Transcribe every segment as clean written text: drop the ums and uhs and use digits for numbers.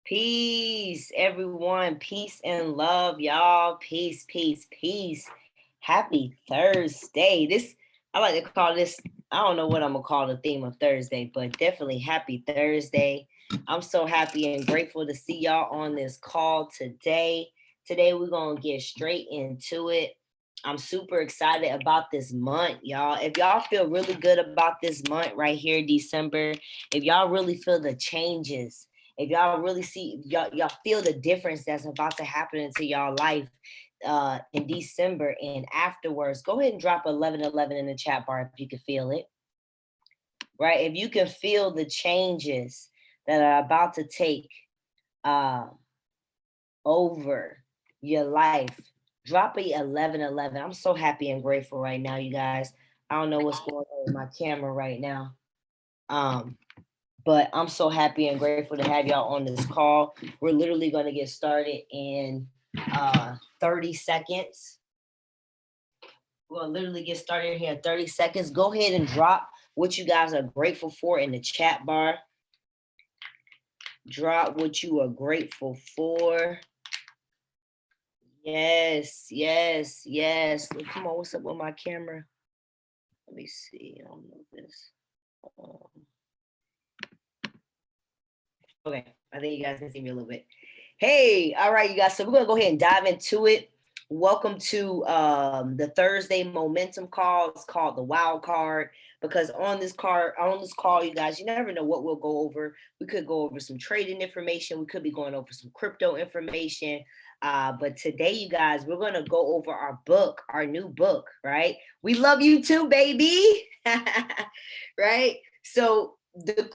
Peace, everyone. Peace and love, y'all. Peace, peace, peace. Happy Thursday. I like to call this, I don't know what I'm going to call the theme of Thursday, but definitely happy Thursday. I'm so happy and grateful to see y'all on this call today. Today, we're going to get straight into it. I'm super excited about this month, y'all. If y'all feel really good about this month right here, December, if y'all really feel the changes, if y'all really see y'all feel the difference that's about to happen into y'all life in December and afterwards, go ahead and drop 1111 in the chat bar if you can feel it. Right? If you can feel the changes that are about to take over your life, drop a 1111. I'm so happy and grateful right now, you guys. I don't know what's going on with my camera right now. But I'm so happy and grateful to have y'all on this call. We're literally going to get started in 30 seconds. We're going to literally get started here in 30 seconds. Go ahead and drop what you guys are grateful for in the chat bar. Drop what you are grateful for. Yes, yes, yes. Come on, what's up with my camera? Let me see. I don't know this. Okay, I think you guys can see me a little bit. Hey, all right, you guys. So we're gonna go ahead and dive into it. Welcome to the Thursday momentum call. It's called the wild card because on this call, you guys, you never know what we'll go over. We could go over some trading information. We could be going over some crypto information. But today, you guys, we're gonna go over our book, our new book, right? We love you too, baby. Right? So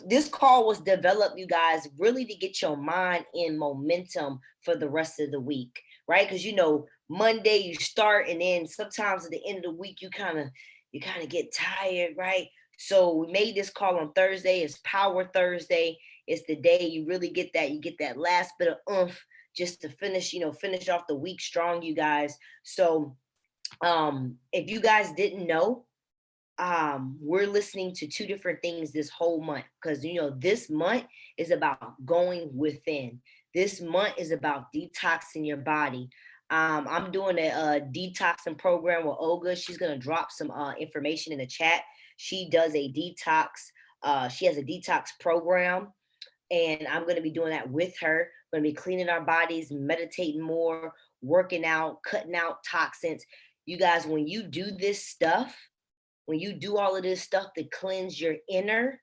this call was developed, you guys, really to get your mind in momentum for the rest of the week, right? Because Monday you start, and then sometimes at the end of the week you kind of get tired, right? So we made this call on Thursday. It's Power Thursday. It's the day you really get that last bit of oomph just to finish off the week strong, you guys. So if you guys didn't know, we're listening to two different things this whole month because this month is about going within. This month is about detoxing your body. I'm doing a detoxing program with Olga. She's gonna drop some information in the chat. She does a detox. She has a detox program, and I'm gonna be doing that with her. We're gonna be cleaning our bodies, meditating more, working out, cutting out toxins. You guys, when you do this stuff, when you do all of this stuff to cleanse your inner,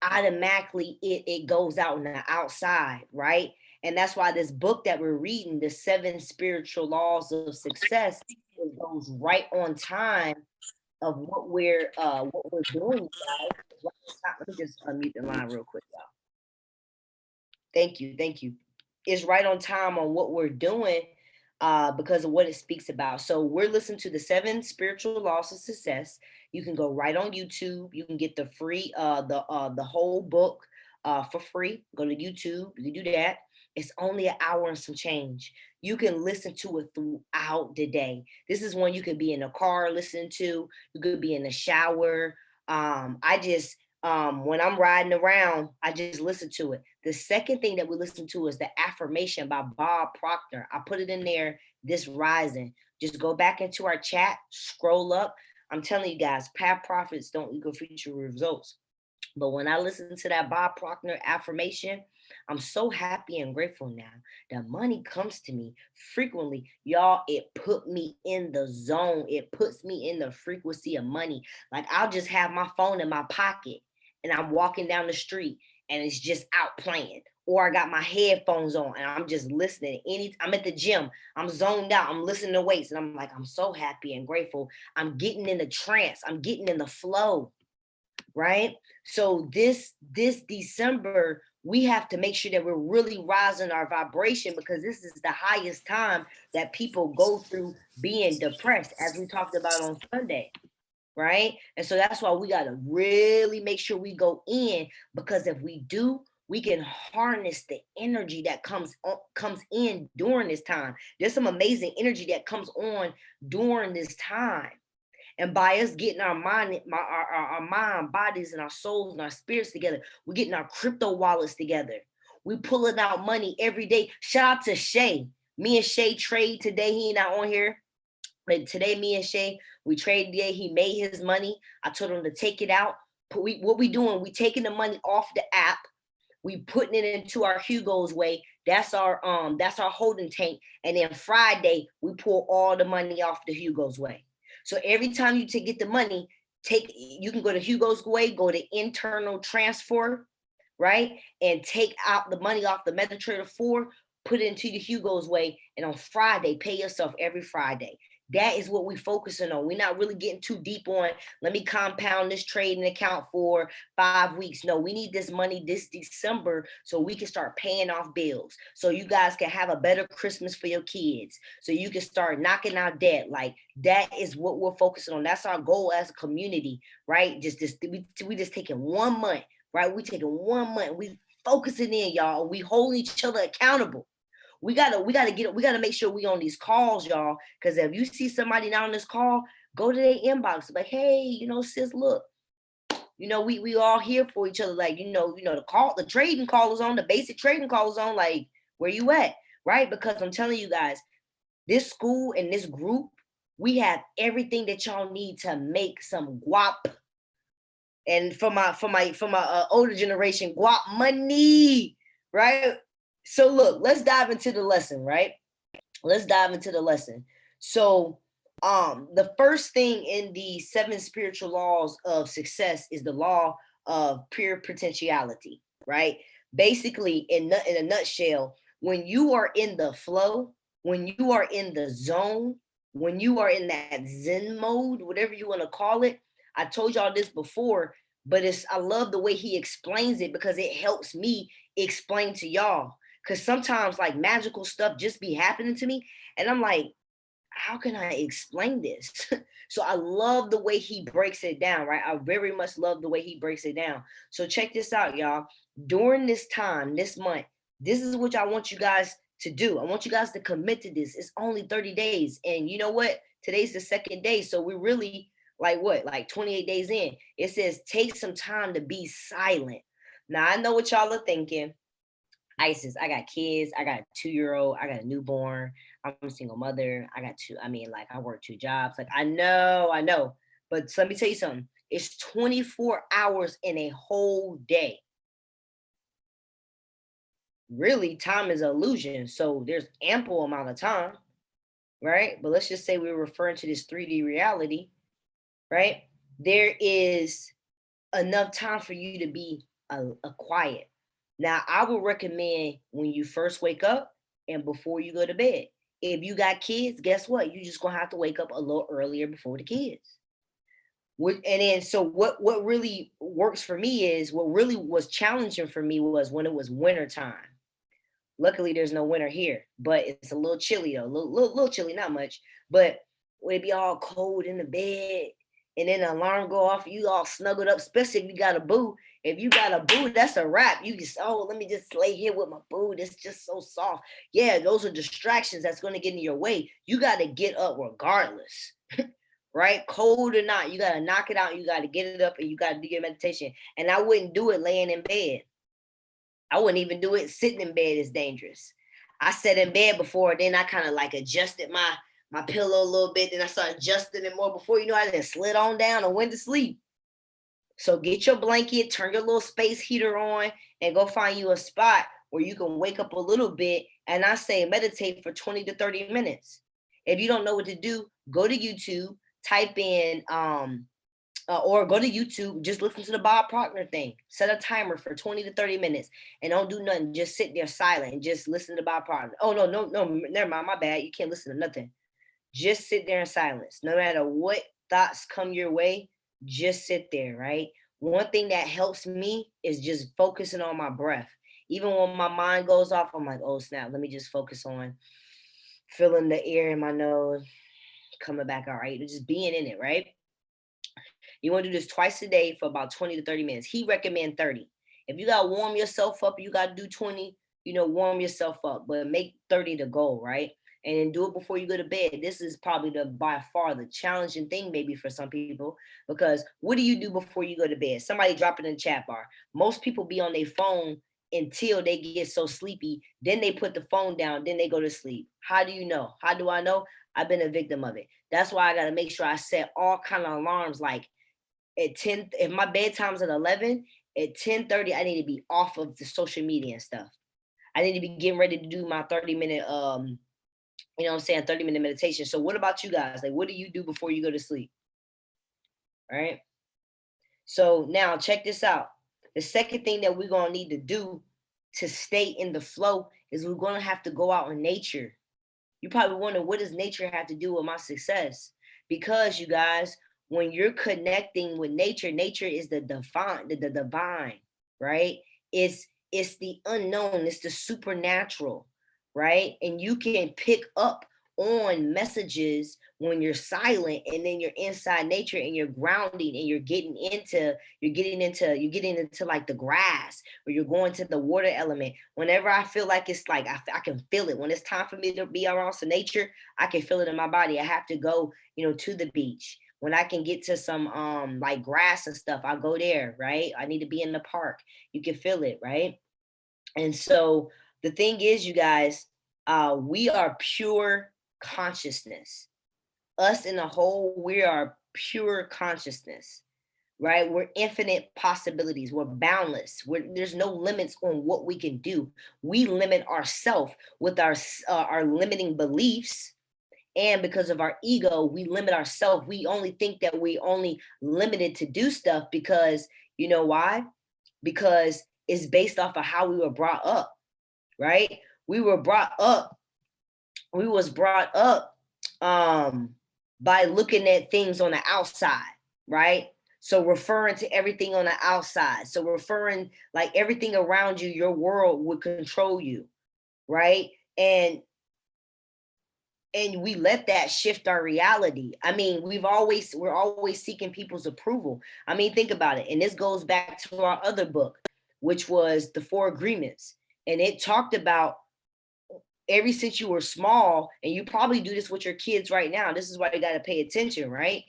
automatically it goes out in the outside, right? And that's why this book that we're reading, The 7 Spiritual Laws of Success, it goes right on time of what we're doing, guys. Let me just unmute the line real quick, y'all. Thank you. It's right on time on what we're doing because of what it speaks about. So we're listening to the 7 Spiritual Laws of Success. You can go right on YouTube. You can get the free the whole book for free. Go to YouTube. You can do that. It's only an hour and some change. You can listen to it throughout the day. This is one you could be in a car listening to. You could be in the shower. When I'm riding around, I just listen to it. The second thing that we listen to is the affirmation by Bob Proctor. I put it in there this rising. Just go back into our chat, scroll up. I'm telling you guys, past profits don't equal future results. But when I listen to that Bob Proctor affirmation, I'm so happy and grateful now that money comes to me frequently. Y'all, it put me in the zone. It puts me in the frequency of money. Like I'll just have my phone in my pocket and I'm walking down the street and it's just out playing. Or I got my headphones on and I'm just listening. I'm at the gym. I'm zoned out. I'm listening to weights. And I'm like, I'm so happy and grateful. I'm getting in the trance. I'm getting in the flow. Right? So this December, we have to make sure that we're really rising our vibration because this is the highest time that people go through being depressed, as we talked about on Sunday. Right? And so that's why we got to really make sure we go in, because if we do, we can harness the energy that comes in during this time. There's some amazing energy that comes on during this time. And by us getting our mind, our mind, bodies, and our souls and our spirits together, we're getting our crypto wallets together. We pulling out money every day. Shout out to Shay. Me and Shay trade today. He not on here. But today, me and Shay, we traded today. He made his money. I told him to take it out. What we doing? We taking the money off the app. We putting it into our Hugo's way. That's our holding tank. And then Friday, we pull all the money off the Hugo's way. So every time you get the money, you can go to Hugo's way, go to internal transfer, right? And take out the money off the MetaTrader 4, put it into the Hugo's way, and on Friday, pay yourself every Friday. That is what we're focusing on. We're not really getting too deep on, let me compound this trading account for 5 weeks. No, we need this money this December so we can start paying off bills. So you guys can have a better Christmas for your kids. So you can start knocking out debt. Like, that is what we're focusing on. That's our goal as a community, right? We just taking 1 month, right? We taking 1 month. We focusing in, y'all. We hold each other accountable. We gotta make sure we on these calls, y'all. Because if you see somebody not on this call, go to their inbox. Like, hey, sis, look, we all here for each other. Like, the trading call is on, the basic trading call is on. Like, where you at? Right? Because I'm telling you guys, this school and this group, we have everything that y'all need to make some guap. And for my older generation, guap money, right? So look, let's dive into the lesson, right? Let's dive into the lesson. So the first thing in the 7 spiritual laws of success is the law of pure potentiality, right? Basically, in a nutshell, when you are in the flow, when you are in the zone, when you are in that Zen mode, whatever you want to call it, I told y'all this before, but I love the way he explains it because it helps me explain to y'all. Because sometimes like magical stuff just be happening to me. And I'm like, how can I explain this? So I love the way he breaks it down, right? I very much love the way he breaks it down. So check this out, y'all. During this time, this month, this is what I want you guys to do. I want you guys to commit to this. It's only 30 days. And you know what? Today's the second day. So we're really like 28 days in. It says take some time to be silent. Now I know what y'all are thinking. Isis, I got kids. I got a 2-year-old. I got a newborn. I'm a single mother. I work 2 jobs. Like, I know. But let me tell you something. It's 24 hours in a whole day. Really, time is an illusion. So there's ample amount of time, right? But let's just say we're referring to this 3D reality, right? There is enough time for you to be a quiet. Now, I would recommend when you first wake up and before you go to bed. If you got kids, guess what? You just gonna have to wake up a little earlier before the kids. And then, so what really works for me is, what really was challenging for me was when it was winter time. Luckily, there's no winter here, but it's a little chilly though, little chilly, not much. But when it be all cold in the bed, and then the alarm go off, you all snuggled up, especially if you got a boo. If you got a boo, that's a wrap. You just, let me just lay here with my boo. It's just so soft. Yeah, those are distractions that's going to get in your way. You got to get up regardless, right? Cold or not, you got to knock it out. You got to get it up and you got to do your meditation. And I wouldn't do it laying in bed. I wouldn't even do it sitting in bed. Is dangerous. I sat in bed before, then I kind of like adjusted my pillow a little bit. Then I started adjusting it more. Before you know, I then slid on down and went to sleep. So get your blanket, turn your little space heater on, and go find you a spot where you can wake up a little bit. And I say meditate for 20 to 30 minutes. If you don't know what to do, go to YouTube, type in, or go to YouTube, just listen to the Bob Proctor thing. Set a timer for 20 to 30 minutes and don't do nothing. Just sit there silent and just listen to Bob Proctor. Oh, no, never mind. My bad. You can't listen to nothing. Just sit there in silence. No matter what thoughts come your way, just sit there, right? One thing that helps me is just focusing on my breath. Even when my mind goes off, I'm like, oh, snap, let me just focus on feeling the air in my nose, coming back all right, just being in it, right? You want to do this twice a day for about 20 to 30 minutes. He recommend 30. If you got to warm yourself up, you got to do 20, warm yourself up, but make 30 the goal, right? And then do it before you go to bed. This is probably by far the challenging thing maybe for some people, because what do you do before you go to bed? Somebody drop it in the chat bar. Most people be on their phone until they get so sleepy. Then they put the phone down, then they go to sleep. How do you know? How do I know? I've been a victim of it. That's why I got to make sure I set all kind of alarms. Like at 10, if my bedtime's at 11, at 10:30, I need to be off of the social media and stuff. I need to be getting ready to do my 30-minute, you know what I'm saying, 30-minute meditation. So what about you guys? Like, what do you do before you go to sleep? All right. So now check this out. The second thing that we're going to need to do to stay in the flow is we're going to have to go out in nature. You probably wonder, what does nature have to do with my success? Because you guys, when you're connecting with nature, nature is the divine, the divine, right? It's the unknown, it's the supernatural, right? And you can pick up on messages when you're silent, and then you're inside nature and you're grounding and you're getting into like the grass, or you're going to the water element. Whenever I feel like it's like I can feel it when it's time for me to be around some nature, I can feel it in my body. I have to go, to the beach. When I can get to some like grass and stuff, I'll go there, right? I need to be in the park. You can feel it, right? And so the thing is, you guys, we are pure consciousness. Us in the whole, we are pure consciousness, right? We're infinite possibilities. We're boundless. There's no limits on what we can do. We limit ourselves with our limiting beliefs. And because of our ego, we limit ourselves. We only think that we only limited to do stuff because, you know why? Because it's based off of how we were brought up, right? We were brought up, we was brought up by looking at things on the outside, right? So referring to everything on the outside. So referring like everything around you, your world would control you, right? And we let that shift our reality. I mean, we're always seeking people's approval. I mean, think about it. And this goes back to our other book, which was the Four Agreements. And it talked about ever since you were small, and you probably do this with your kids right now. This is why you got to pay attention, right?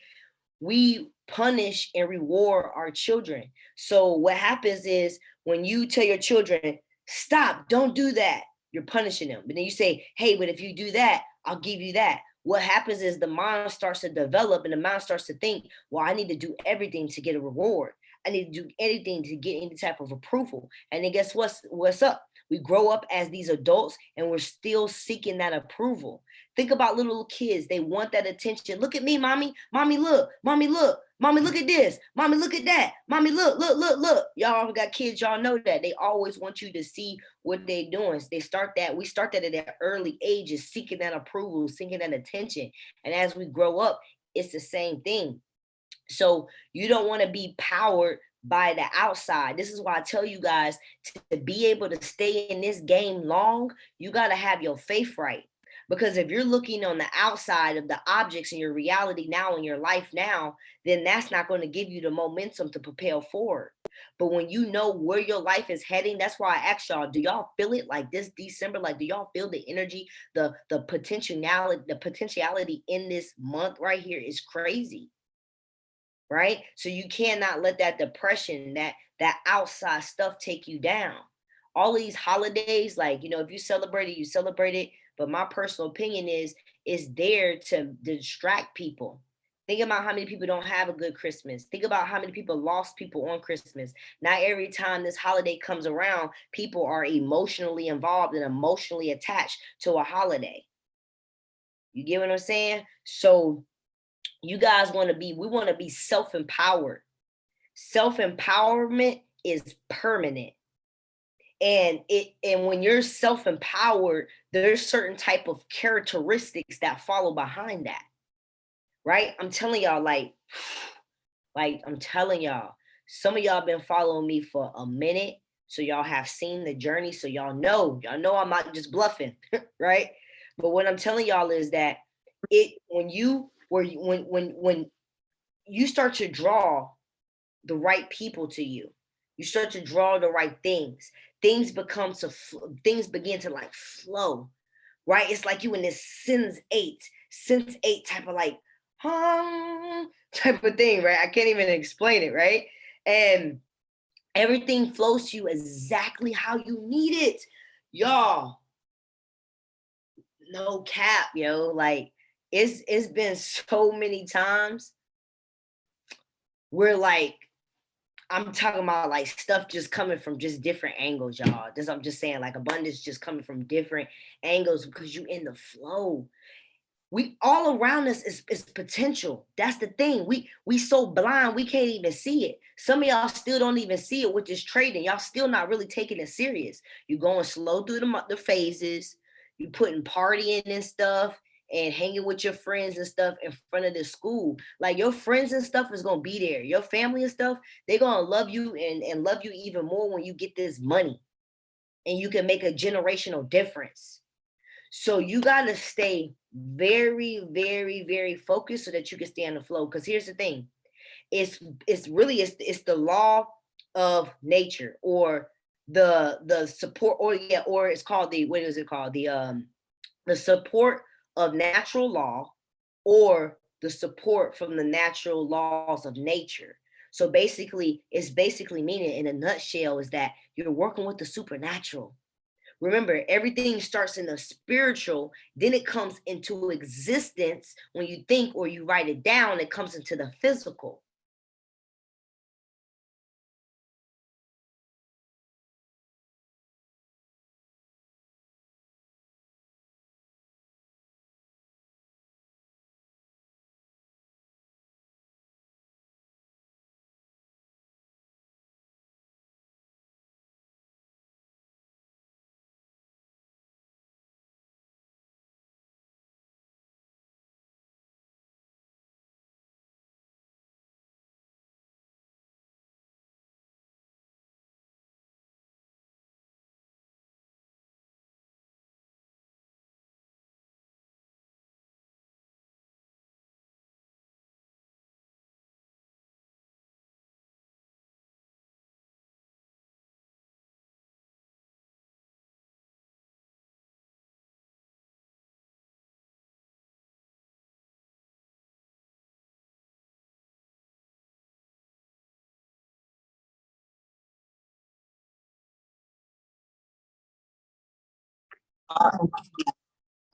We punish and reward our children. So what happens is when you tell your children, stop, don't do that, you're punishing them. But then you say, hey, but if you do that, I'll give you that. What happens is the mind starts to develop, and the mind starts to think, well, I need to do everything to get a reward. I need to do anything to get any type of approval. And then guess what's up? We grow up as these adults and we're still seeking that approval. Think about little kids. They want that attention. Look at me, mommy. Mommy, look. Mommy, look. Mommy, look at this. Mommy, look at that. Mommy, look, look, look, look. Y'all got kids, y'all know that. They always want you to see what they're doing. We start that at that early ages, seeking that approval, seeking that attention. And as we grow up, it's the same thing. So you don't want to be powered by the outside. This is why I tell you guys, to be able to stay in this game long, you got to have your faith right. Because if you're looking on the outside of the objects in your reality now, in your life now, then that's not going to give you the momentum to propel forward. But when you know where your life is heading, that's why I asked y'all, do y'all feel it like this December? Like, do y'all feel the energy, the potentiality in this month right here is crazy, right? So you cannot let that depression, that outside stuff take you down. All these holidays, like, if you celebrate it, you celebrate it. But my personal opinion is there to distract people. Think about how many people don't have a good Christmas. Think about how many people lost people on Christmas. Not every time this holiday comes around, people are emotionally involved and emotionally attached to a holiday. You get what I'm saying? So you guys we want to be self-empowered. Self-empowerment is permanent. And when you're self-empowered, there's certain type of characteristics that follow behind that. Right? I'm telling y'all, like I'm telling y'all, some of y'all been following me for a minute. So y'all have seen the journey. So y'all know I'm not just bluffing, right? But what I'm telling y'all is that when you start to draw the right people to you, you start to draw the right things. Things begin to like flow, right? It's like you in this sense eight type of like type of thing, right? I can't even explain it, right? And Everything flows to you exactly how you need it. Y'all, no cap, yo. Like it's been so many times where like I'm talking about like stuff just coming from just different angles, y'all. This I'm just saying, like abundance just coming from different angles because you in the flow. We all around us is potential. That's the thing. We so blind we can't even see it. Some of y'all still don't even see it with this trading. Y'all still not really taking it serious. You going slow through the phases. You putting partying and stuff and hanging with your friends and stuff in front of the school. Like your friends and stuff is gonna be there. Your family and stuff, they're gonna love you and love you even more when you get this money and you can make a generational difference. So you got to stay very, very, very focused so that you can stay on the flow. Because here's the thing: it's really it's the law of nature, or the support, or yeah, or it's called the what is it called the support of natural law, or the support from the natural laws of nature. So basically, it's basically meaning in a nutshell is that you're working with the supernatural. Remember, everything starts in the spiritual, then it comes into existence when you think or you write it down, it comes into the physical.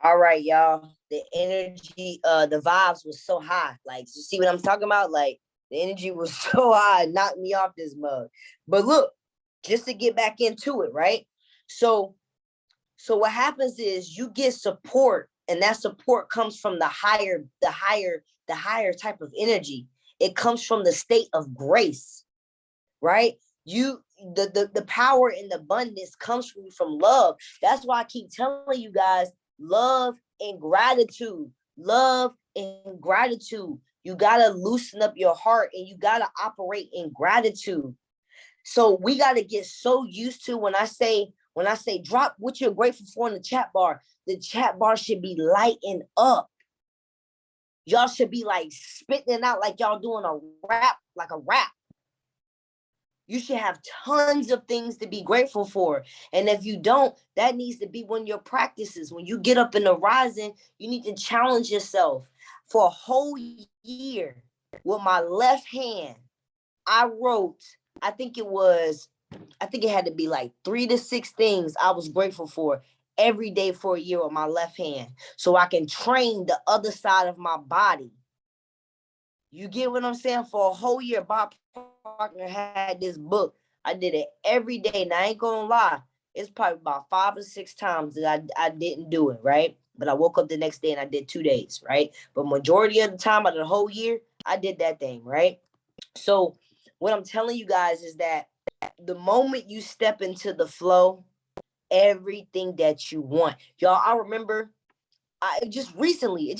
All right, y'all. The energy, the vibes was so high. Like, you see what I'm talking about? Like, the energy was so high, it knocked me off this mug. But look, just to get back into it, right? So, so what happens is you get support, and that support comes from the higher type of energy. It comes from the state of grace, right? You the power and the abundance comes from love. That's why I keep telling you guys, love and gratitude. Love and gratitude. You gotta loosen up your heart and you gotta operate in gratitude. So we gotta get so used to when I say drop what you're grateful for in the chat bar should be lighting up. Y'all should be like spitting it out like y'all doing a rap, like a rap. You should have tons of things to be grateful for. And if you don't, that needs to be one of your practices. When you get up in the rising, you need to challenge yourself. For a whole year, with my left hand, I wrote, I think it had to be like 3 to 6 things I was grateful for every day for a year with my left hand. So I can train the other side of my body. You get what I'm saying? For a whole year, Bob Proctor had this book. I did it every day. And I ain't gonna lie, it's probably about 5 or 6 times that I didn't do it, right? But I woke up the next day and I did 2 days, right? But majority of the time out of the whole year, I did that thing, right? So what I'm telling you guys is that the moment you step into the flow, everything that you want. Y'all, I remember it just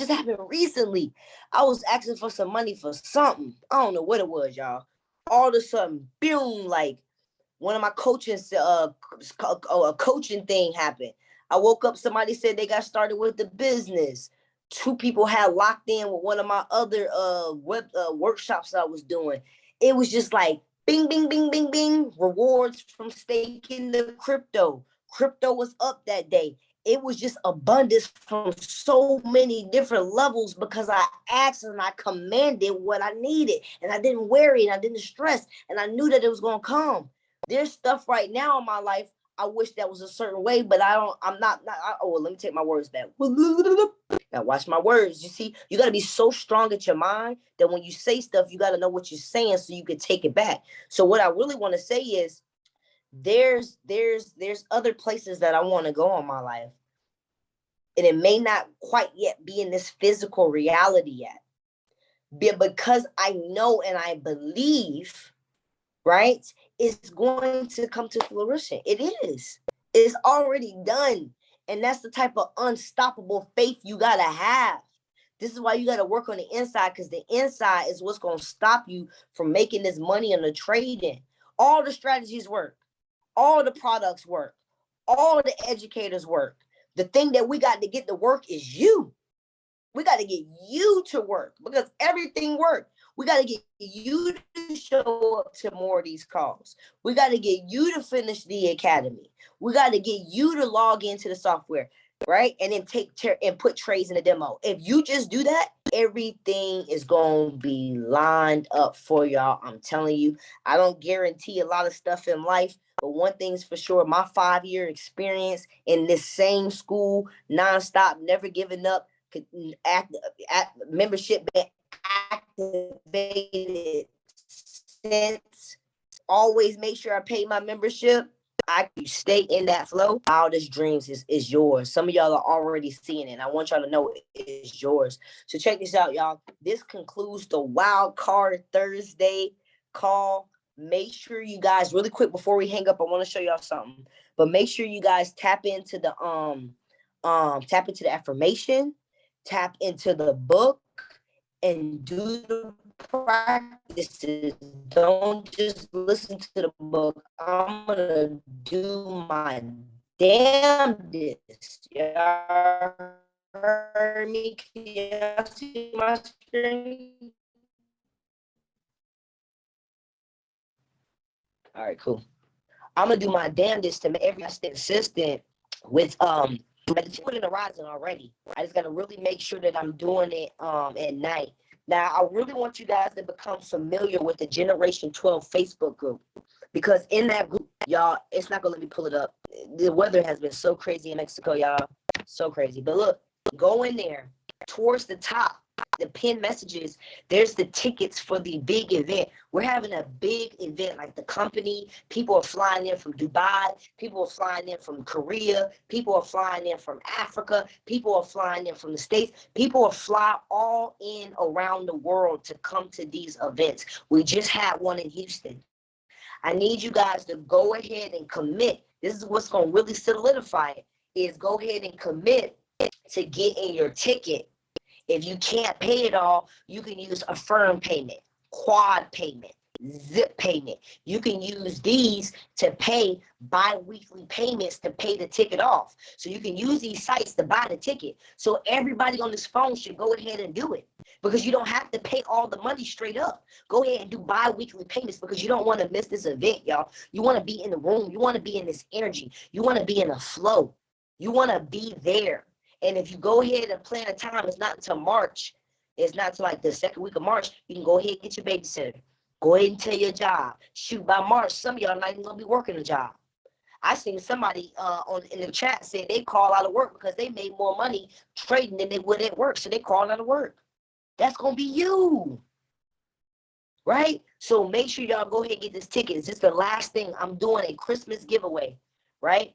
happened recently. I was asking for some money for something. I don't know what it was, y'all. All of a sudden, boom, like one of my a coaching thing happened. I woke up, somebody said they got started with the business. 2 people had locked in with one of my other web workshops I was doing. It was just like bing, bing, bing, bing, bing. Rewards from staking the crypto. Crypto was up that day. It was just abundance from so many different levels because I asked and I commanded what I needed, and I didn't worry and I didn't stress, and I knew that it was going to come. There's stuff right now in my life I wish that was a certain way, but I'm not. Oh, well, let me take my words back. Now watch my words. You see, you got to be so strong at your mind that when you say stuff, you got to know what you're saying so you can take it back. So what I really want to say is, there's other places that I want to go in my life, and it may not quite yet be in this physical reality yet, but because I know and I believe, right, it's going to come to fruition. It is. It's already done. And that's the type of unstoppable faith you got to have. This is why you got to work on the inside, because the inside is what's going to stop you from making this money on the trading. All the strategies work. All the products work. All the educators work. The thing that we got to get to work is you. We got to get you to work, because everything works. We got to get you to show up to more of these calls. We got to get you to finish the academy. We got to get you to log into the software, right? And then and put trades in the demo. If you just do that, everything is going to be lined up for y'all. I'm telling you, I don't guarantee a lot of stuff in life, but one thing's for sure, my 5-year experience in this same school, nonstop, never giving up, membership been activated since. Always make sure I pay my membership. I stay in that flow. Wildest dreams is yours. Some of y'all are already seeing it, and I want y'all to know it's yours. So check this out, y'all. This concludes the Wild Card Thursday call. Make sure you guys, really quick before we hang up, I want to show y'all something. But make sure you guys tap into the affirmation, tap into the book, and do the practices. Don't just listen to the book. I'm gonna do my damnedest. Y'all heard me? Can y'all see my screen? All right, cool. I'm gonna do my damnedest to make every stay consistent with put in the horizon already. I just gotta really make sure that I'm doing it at night. Now I really want you guys to become familiar with the Generation 12 Facebook group, because in that group, y'all, it's not gonna let me pull it up. The weather has been so crazy in Mexico, y'all. So crazy. But look, go in there towards the top, the pinned messages, there's the tickets for the big event. We're having a big event, like the company. People are flying in from Dubai. People are flying in from Korea. People are flying in from Africa. People are flying in from the States. People are flying all in around the world to come to these events. We just had one in Houston. I need you guys to go ahead and commit. This is what's going to really solidify it, is go ahead and commit to getting your ticket. If you can't pay it all, you can use Affirm payment, Quad payment, Zip payment. You can use these to pay bi-weekly payments to pay the ticket off. So you can use these sites to buy the ticket. So everybody on this phone should go ahead and do it, because you don't have to pay all the money straight up. Go ahead and do bi-weekly payments, because you don't want to miss this event, y'all. You want to be in the room. You want to be in this energy. You want to be in a flow. You want to be there. And if you go ahead and plan a time, it's not until March. It's not until like the second week of March. You can go ahead and get your babysitter. Go ahead and tell your job. Shoot, by March, some of y'all not even gonna be working a job. I seen somebody in the chat say they call out of work because they made more money trading than they would at work, so they call out of work. That's gonna be you, right? So make sure y'all go ahead and get this ticket. It's just the last thing. I'm doing a Christmas giveaway, right?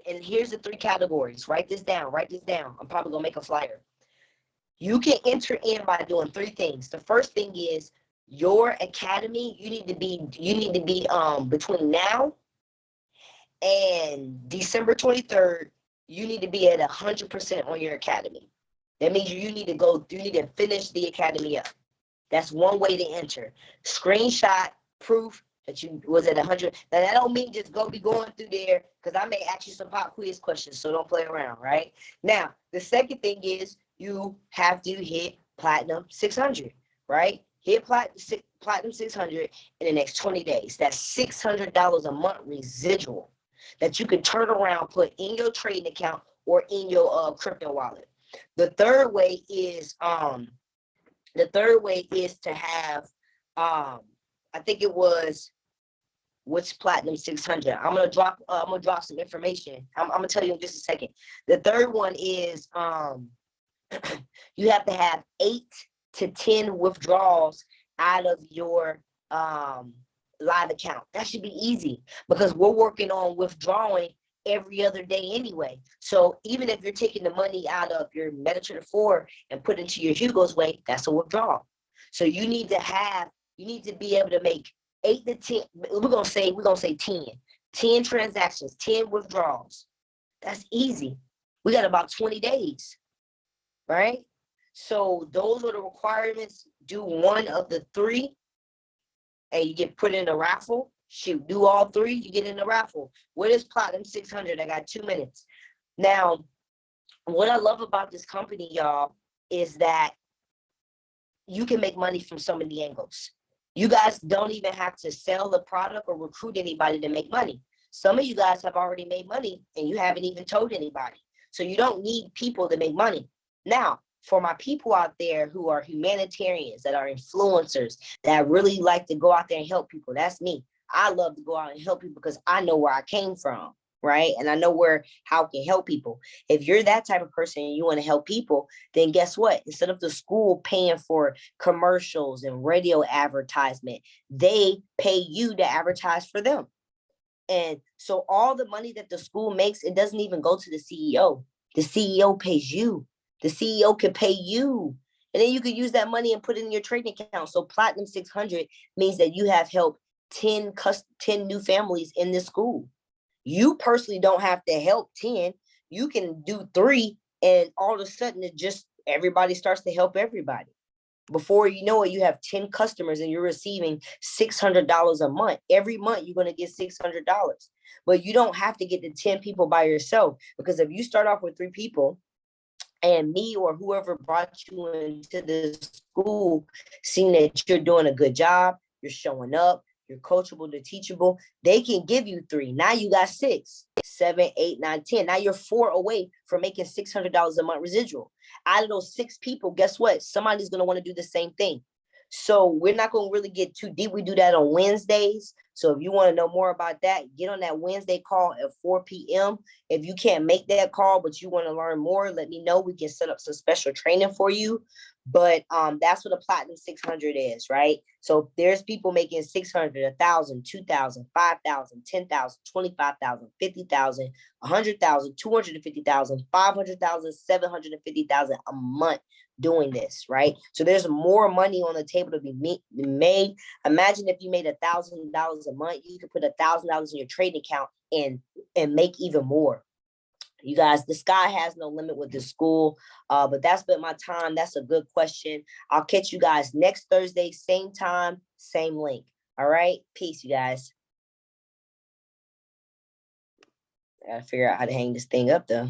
And here's the 3 categories. Write this down. Write this down. I'm probably gonna make a flyer. You can enter in by doing 3 things. The first thing is your academy. You need to be between now and December 23rd. You need to be at 100% on your academy. That means you need to finish the academy up. That's one way to enter. Screenshot proof that you was at 100. Now that don't mean just be going through there, because I may ask you some pop quiz questions, so don't play around, right? Now, the second thing is you have to hit Platinum 600, right? Hit Platinum 600 in the next 20 days. That's $600 a month residual that you can turn around, put in your trading account or in your crypto wallet. The third way is to have I think it was What's Platinum 600? I'm gonna drop some information. I'm gonna tell you in just a second. The third one is you have to have 8 to 10 withdrawals out of your live account. That should be easy because we're working on withdrawing every other day anyway. So even if you're taking the money out of your MetaTrader 4 and put it into your Hugo's Way, that's a withdrawal. So you need to be able to make 8 to 10. We're gonna say 10 transactions, 10 withdrawals. That's easy. We got about 20 days, right? So those are the requirements. Do one of the 3 and you get put in a raffle. Shoot, do all 3, you get in the raffle. What is Platinum 600? I got 2 minutes. Now, what I love about this company, y'all, is that you can make money from so many angles. You guys don't even have to sell the product or recruit anybody to make money. Some of you guys have already made money and you haven't even told anybody. So you don't need people to make money. Now, for my people out there who are humanitarians, that are influencers, that really like to go out there and help people, that's me. I love to go out and help people because I know where I came from, right? And I know how I can help people. If you're that type of person and you want to help people, then guess what? Instead of the school paying for commercials and radio advertisement, they pay you to advertise for them. And so all the money that the school makes, it doesn't even go to the CEO. The CEO pays you. The CEO can pay you. And then you can use that money and put it in your trading account. So Platinum 600 means that you have helped 10 new families in this school. You personally don't have to help 10. You can do 3, and all of a sudden everybody starts to help everybody. Before you know it, you have 10 customers and you're receiving $600 a month. Every month, you're going to get $600. But you don't have to get the 10 people by yourself, because if you start off with 3 people, and me or whoever brought you into this school, seeing that you're doing a good job, you're showing up, you're coachable, you're teachable, they can give you 3. Now you got 6, 7, 8, 9, 10. Now you're 4 away from making $600 a month residual. Out of those 6 people, guess what? Somebody's going to want to do the same thing. So we're not going to really get too deep. We do that on Wednesdays. So if you want to know more about that, get on that Wednesday call at 4 p.m. If you can't make that call, but you want to learn more, let me know. We can set up some special training for you. But that's what a Platinum 600 is, right? So there's people making 600, 1,000, 2,000, 5,000, 10,000, 25,000, 50,000, 100,000, 250,000, 500,000, 750,000 a month doing this, right? So there's more money on the table to be made. Imagine if you made $1,000 a month, you could put $1,000 in your trading account and make even more. You guys, the sky has no limit with this school, but that's been my time. That's a good question. I'll catch you guys next Thursday, same time, same link. All right, peace, you guys. I gotta figure out how to hang this thing up though.